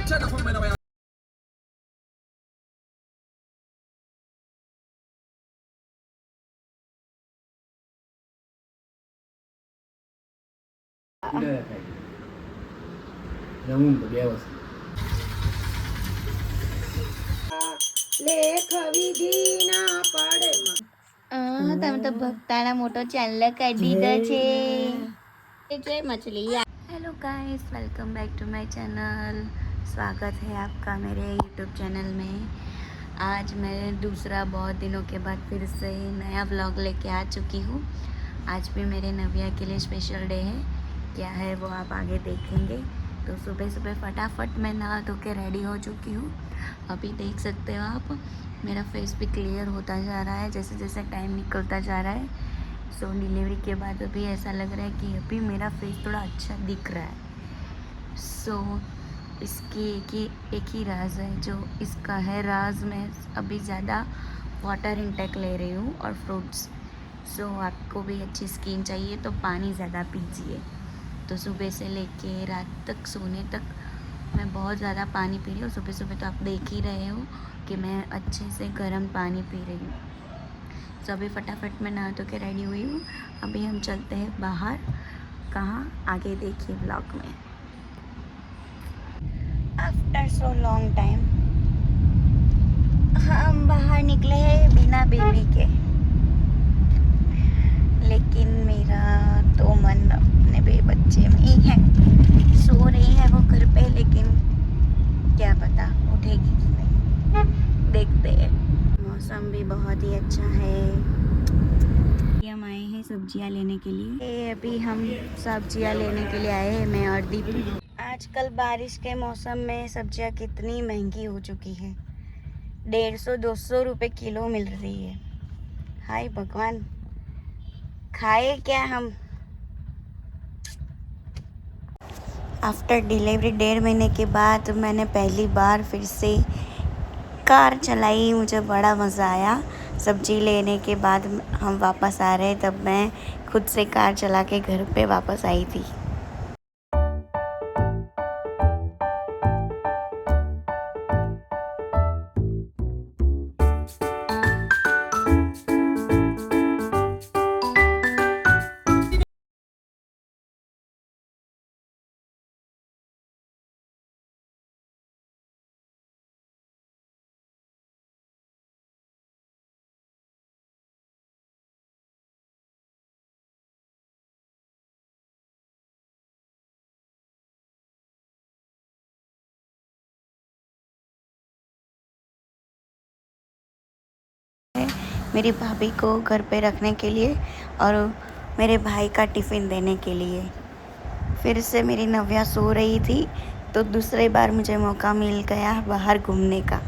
લેખ વિધિ ના પાડે. તમે તો ભક્તાના મોટો ચેનલ કરી દીધો છે. जय मछली। Hello guys, welcome back to my channel. स्वागत है आपका मेरे यूट्यूब चैनल में। आज मैं दूसरा बहुत दिनों के बाद फिर से नया व्लॉग लेके आ चुकी हूँ। आज भी मेरे नव्या के लिए स्पेशल डे है। क्या है वो आप आगे देखेंगे। तो सुबह सुबह फटाफट मैं नहा धो के रेडी हो चुकी हूँ। अभी देख सकते हो आप, मेरा फेस भी क्लियर होता जा रहा है जैसे जैसे टाइम निकलता जा रहा है। सो डिलीवरी के बाद अभी ऐसा लग रहा है कि अभी मेरा फेस थोड़ा अच्छा दिख रहा है। सो इसकी एक ही राज है, जो इसका है राज में अभी ज़्यादा वाटर इंटेक ले रही हूँ और फ्रूट्स। सो आपको भी अच्छी स्किन चाहिए तो पानी ज़्यादा पीजिए। तो सुबह से लेके रात तक सोने तक मैं बहुत ज़्यादा पानी पी रही हूँ। सुबह सुबह तो आप देख ही रहे हो कि मैं अच्छे से गर्म पानी पी रही हूँ। तो अभी फटाफट मैं नहा धो के रेडी हुई हूँ। अभी हम चलते हैं बाहर। कहाँ, आगे देखिए व्लॉग में। आफ्टर सो लॉन्ग टाइम हम बाहर निकले हैं बिना बेबी के। लेकिन मेरा तो मन अपने बच्चे में ही है। सो रही है वो घर पे, लेकिन क्या पता उठेगी कि नहीं, देखते हैं। मौसम भी बहुत ही अच्छा है। हम आए हैं सब्जियां लेने के लिए। अभी हम सब्जियां लेने के लिए आए हैं, मैं और दीपू। आजकल बारिश के मौसम में सब्जियां कितनी महंगी हो चुकी है। 150-200 रुपए किलो मिल रही है। हाय भगवान, खाए क्या हम। आफ्टर डिलीवरी 1.5 महीने के बाद मैंने पहली बार फिर से कार चलाई। मुझे बड़ा मज़ा आया। सब्जी लेने के बाद हम वापस आ रहे, तब मैं खुद से कार चला के घर पे वापस आई थी। मेरी भाभी को घर पे रखने के लिए और मेरे भाई का टिफ़िन देने के लिए। फिर से मेरी नव्या सो रही थी, तो दूसरी बार मुझे मौका मिल गया बाहर घूमने का।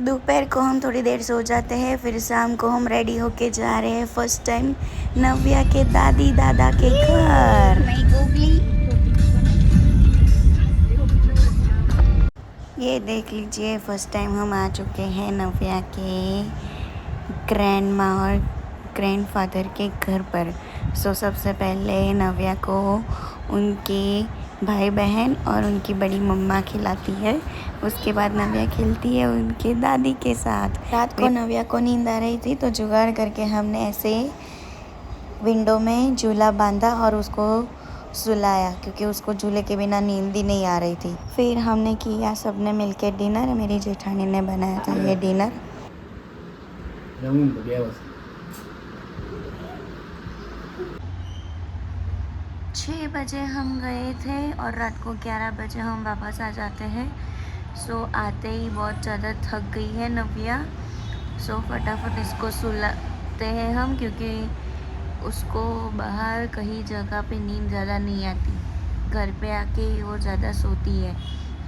दोपहर को हम थोड़ी देर सो जाते हैं, फिर शाम को हम रेडी होके जा रहे हैं फर्स्ट टाइम नव्या के दादी दादा के घर। ये देख लीजिए, फर्स्ट टाइम हम आ चुके हैं नव्या के ग्रैंड माँ और ग्रैंड फादर के घर पर। सो सबसे पहले नव्या को उनके भाई बहन और उनकी बड़ी मम्मा खिलाती है। उसके बाद नव्या खेलती है उनके दादी के साथ। रात को नव्या को नींद आ रही थी, तो जुगाड़ करके हमने ऐसे विंडो में झूला बांधा और उसको सुलाया, क्योंकि उसको झूले के बिना नींद ही नहीं आ रही थी। फिर हमने किया सबने मिलके डिनर। मेरी जेठानी ने बनाया था ये डिनर। 6 बजे हम गए थे और रात को 11 बजे हम वापस आ जाते हैं। सो आते ही बहुत ज़्यादा थक गई है नव्या। सो फटाफट इसको सुलाते हैं हम, क्योंकि उसको बाहर कहीं जगह पे नींद ज़्यादा नहीं आती। घर पे आके वो ज़्यादा सोती है,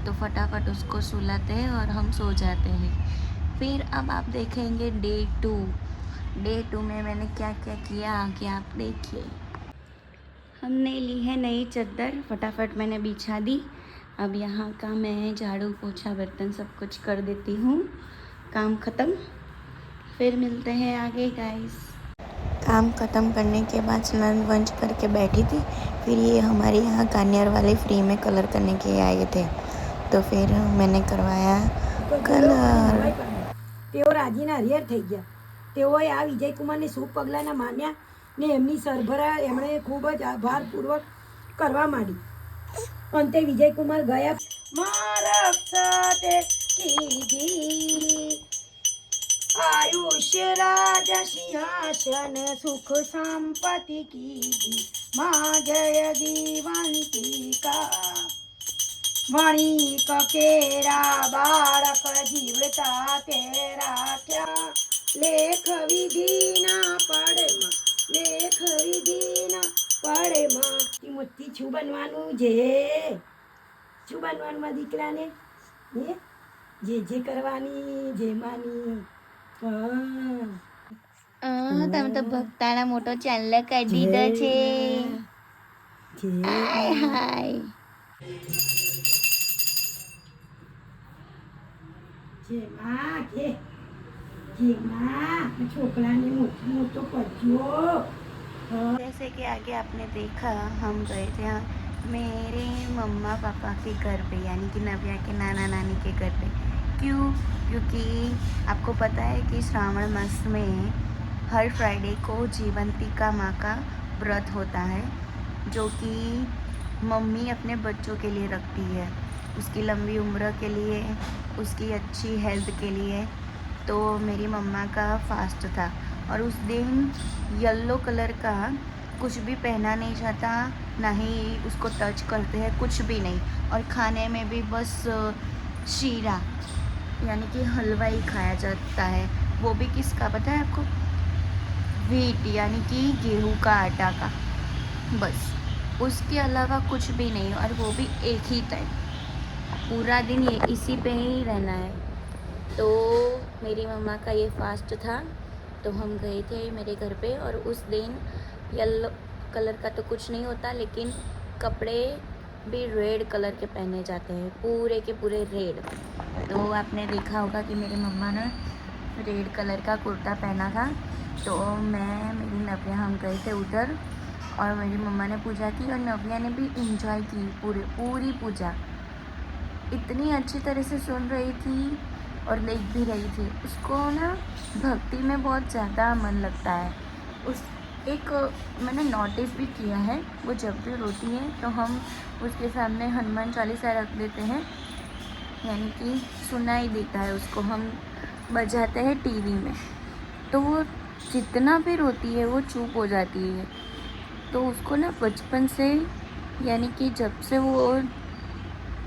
तो फटाफट उसको सुलाते हैं और हम सो जाते हैं। फिर अब आप देखेंगे डे 2 में मैंने क्या क्या किया, आगे आप देखिए। हमने ली है नई चादर, फटाफट मैंने बिछा दी। अब यहाँ का मैं झाड़ू पोछा बर्तन सब कुछ कर देती हूँ। काम ख़त्म। फिर मिलते हैं आगे गाइस। काम ख़त्म करने के बाद स्नान वंच करके बैठी थी। फिर ये हमारे यहाँ कान्यार वाले फ्री में कलर करने के आए थे, तो फिर मैंने करवाया कलर। તેઓ રાજીના હરિહર થઈ ગયા. તેઓએ આ વિજયકુમારને શુભ પગલાંના માન્યા ને એમની સરભરા એમણે ખૂબ જ આભારપૂર્વક કરવા માંડી. અંતે વિજયકુમાર ગયા. મારા સાથે કીધી आयुष्य राजा सिंहासन सुख संपत्ति कीधी माँ जय जीवंतिका वणिक केरा बालक जीवता तेरा क्या लेख विधि ना પડમાં લેખ વિધિ ના પડમાં મોટી છું બનવાનું શું બનવાનું મારા દીકરાને જે કરવાની જે માની. તમે તો ભક્તાના મોટો ચાંદલો કાઢી દીધો છે. હાય હાય. છોકરાને મોટો કરજો. जैसे कि आगे आपने देखा, हम गए थे मेरे मम्मा पापा के घर पे, यानी कि नव्या के नाना नानी के घर पे. क्यों? क्योंकि आपको पता है कि श्रावण मास में हर फ्राइडे को जीवंतिका माँ का व्रत होता है, जो कि मम्मी अपने बच्चों के लिए रखती है, उसकी लंबी उम्र के लिए, उसकी अच्छी हेल्थ के लिए. तो मेरी मम्मा का फास्ट था और उस दिन येलो कलर का कुछ भी पहना नहीं जाता, ना ही उसको टच करते हैं, कुछ भी नहीं. और खाने में भी बस शीरा यानी कि हलवा ही खाया जाता है. वो भी किसका पता है आपको? व्हीट यानी कि गेहूं का आटा का, बस. उसके अलावा कुछ भी नहीं, और वो भी एक ही टाइम. पूरा दिन ये इसी पे ही रहना है. तो मेरी मम्मा का ये फास्ट था, तो हम गए थे मेरे घर पे. और उस दिन येलो कलर का तो कुछ नहीं होता, लेकिन कपड़े भी रेड कलर के पहने जाते हैं, पूरे के पूरे रेड. तो आपने देखा होगा कि मेरी मम्मा ने रेड कलर का कुर्ता पहना था. तो मैं मेरी नव्या हम गए थे उधर, और मेरी मम्मा ने पूजा की और नव्या ने भी इंजॉय की पूरी पूजा. इतनी अच्छी तरह से सुन रही थी और देख भी रही थी. उसको ना भक्ति में बहुत ज़्यादा मन लगता है. उस एक मैंने नोटिस भी किया है, वो जब भी रोती है तो हम उसके सामने हनुमान चालीसा रख देते हैं, यानी कि सुनाई देता है उसको, हम बजाते हैं टीवी में, तो वो जितना भी रोती है वो चुप हो जाती है. तो उसको ना बचपन से, यानी कि जब से वो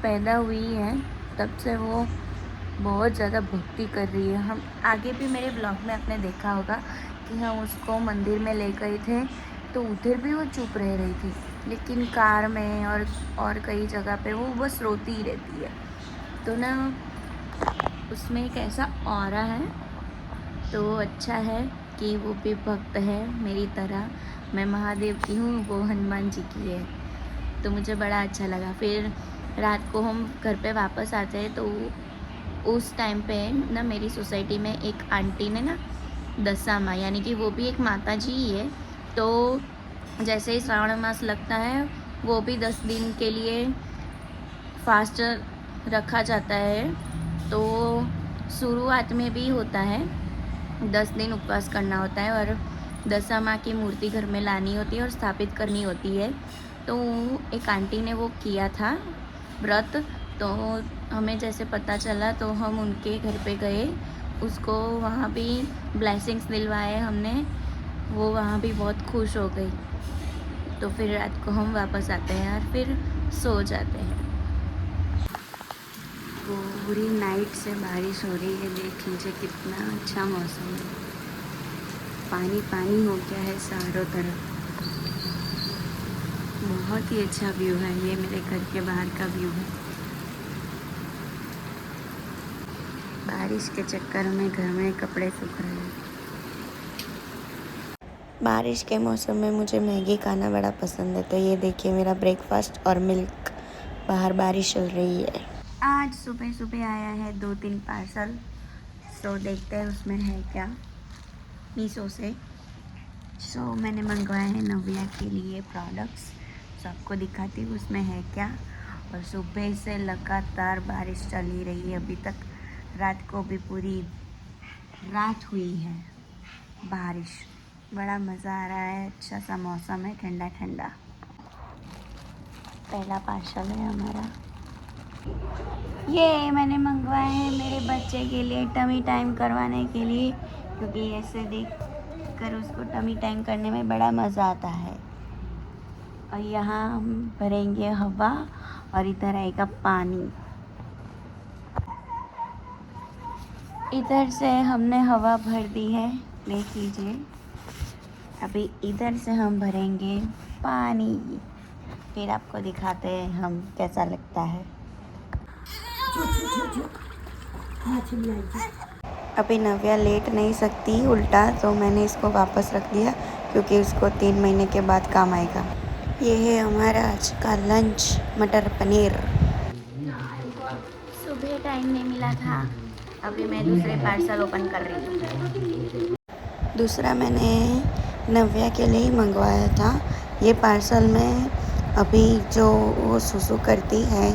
पैदा हुई है तब से वो बहुत ज़्यादा भक्ति कर रही है. हम आगे भी मेरे ब्लॉग में आपने देखा होगा कि हम उसको मंदिर में ले गए थे, तो उधर भी वो चुप रह रही थी, लेकिन कार में और कई जगह पे वो बस रोती ही रहती है. तो ना उसमें एक ऐसा ऑरा है, तो अच्छा है कि वो भी भक्त है मेरी तरह. मैं महादेव की हूँ, वो हनुमान जी की है. तो मुझे बड़ा अच्छा लगा. फिर रात को हम घर पे वापस आते हैं, तो उस टाइम पे ना मेरी सोसाइटी में एक आंटी ने ना दशा यानी कि वो भी एक माता जी ही है, तो जैसे ही श्रावण मास लगता है वो भी 10 दिन के लिए फास्ट रखा जाता है. तो शुरुआत में भी होता है, 10 दिन उपवास करना होता है और दशा माँ की मूर्ति घर में लानी होती है और स्थापित करनी होती है. तो एक आंटी ने वो किया था व्रत, तो हमें जैसे पता चला तो हम उनके घर पे गए, उसको वहाँ भी ब्लेसिंग्स दिलवाए हमने. वो वहाँ भी बहुत खुश हो गई. तो फिर रात को हम वापस आते हैं और फिर सो जाते हैं. पूरी नाइट से बारिश हो रही है, देख लीजिए कितना अच्छा मौसम है. पानी पानी हो गया है चारों तरफ. बहुत ही अच्छा व्यू है. ये मेरे घर के बाहर का व्यू है. बारिश के चक्कर में घर में कपड़े सूख रहे हैं. बारिश के मौसम में मुझे मैगी खाना बड़ा पसंद है. तो ये देखिए मेरा ब्रेकफास्ट और मिल्क. बाहर बारिश चल रही है. आज सुबह सुबह आया है 2-3 पार्सल, सो देखते हैं उसमें है क्या. मीशो से सो मैंने मंगवाए हैं नव्या के लिए प्रोडक्ट्स, सबको दिखाती हूँ उसमें है क्या। और सुबह से लगातार बारिश चली रही है अभी तक, रात को भी पूरी रात हुई है बारिश। बड़ा मज़ा आ रहा है, अच्छा सा मौसम है, ठंडा ठंडा। पहला पार्सल है हमारा, ये मैंने मंगवाए हैं मेरे बच्चे के लिए टमी टाइम करवाने के लिए, क्योंकि ऐसे देख कर उसको टमी टाइम करने में बड़ा मज़ा आता है। और यहाँ हम भरेंगे हवा और इधर आएगा पानी। इधर से हमने हवा भर दी है, देख लीजिए। अभी इधर से हम भरेंगे पानी, फिर आपको दिखाते हैं हम कैसा लगता है। मछली आई थी। अभी नव्या लेट नहीं सकती उल्टा, तो मैंने इसको वापस रख दिया क्योंकि उसको 3 महीने के बाद काम आएगा। ये है हमारा आज का लंच, मटर पनीर। सुबह टाइम नहीं मिला था, अभी मैं दूसरे पार्सल ओपन कर रही हूँ। दूसरा मैंने नव्या के लिए ही मंगवाया था। ये पार्सल में अभी जो वो सुसु करती है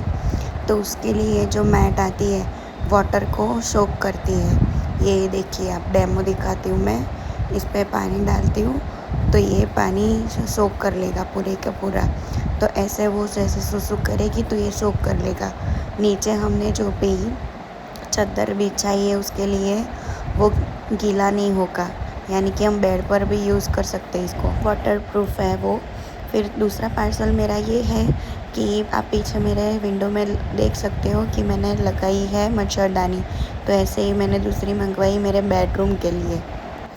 तो उसके लिए जो मैट आती है वाटर को सोक करती है। ये देखिए, आप डेमो दिखाती हूँ मैं। इस पे पानी डालती हूँ तो ये पानी सोक कर लेगा पूरे का पूरा। तो ऐसे वो जैसे सुसु करेगी तो ये सोक कर लेगा। नीचे हमने जो भी चादर बिछाई है उसके लिए वो गीला नहीं होगा, यानी कि हम बेड पर भी यूज़ कर सकते हैं इसको, वाटर प्रूफ है वो। फिर दूसरा पार्सल मेरा ये है कि आप पीछे मेरे विंडो में देख सकते हो कि मैंने लगाई है मच्छरदानी, तो ऐसे ही मैंने दूसरी मंगवाई मेरे बेडरूम के लिए।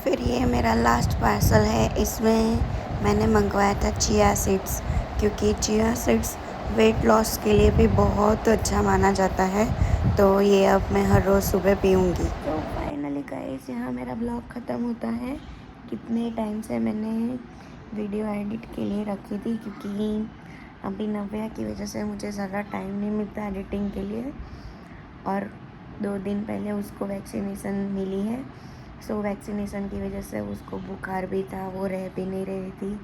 फिर ये मेरा लास्ट पार्सल है, इसमें मैंने मंगवाया था चिया सीड्स, क्योंकि चिया सीड्स वेट लॉस के लिए भी बहुत अच्छा माना जाता है। तो ये अब मैं हर रोज़ सुबह पीऊँगी। तो फाइनली गाइस, यहाँ मेरा ब्लॉग ख़त्म होता है। कितने टाइम से मैंने वीडियो एडिट के लिए रखी थी, क्योंकि अभी नव्या की वजह से मुझे ज़्यादा टाइम नहीं मिलता एडिटिंग के लिए। और 2 दिन पहले उसको वैक्सीनेशन मिली है, सो वैक्सीनेशन की वजह से उसको बुखार भी था, वो रह भी नहीं रही थी।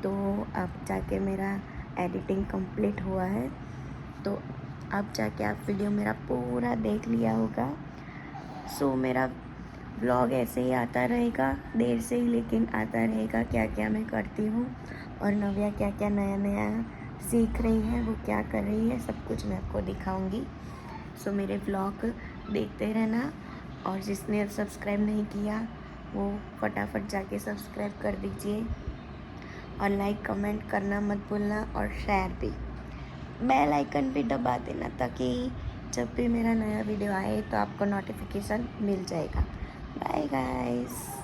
तो अब जाके मेरा एडिटिंग कंप्लीट हुआ है, तो अब जाके आप वीडियो मेरा पूरा देख लिया होगा। सो मेरा ब्लॉग ऐसे ही आता रहेगा, देर से ही लेकिन आता रहेगा, क्या क्या मैं करती हूँ और नव्या क्या क्या नया नया सीख रही है, वो क्या कर रही है, सब कुछ मैं आपको दिखाऊंगी। सो मेरे ब्लॉग देखते रहना, और जिसने सब्सक्राइब नहीं किया वो फटाफट जाके सब्सक्राइब कर दीजिए, और लाइक कमेंट करना मत भूलना, और शेयर भी, बेल आइकन भी दबा देना, ताकि जब भी मेरा नया वीडियो आए तो आपको नोटिफिकेशन मिल जाएगा। Bye guys.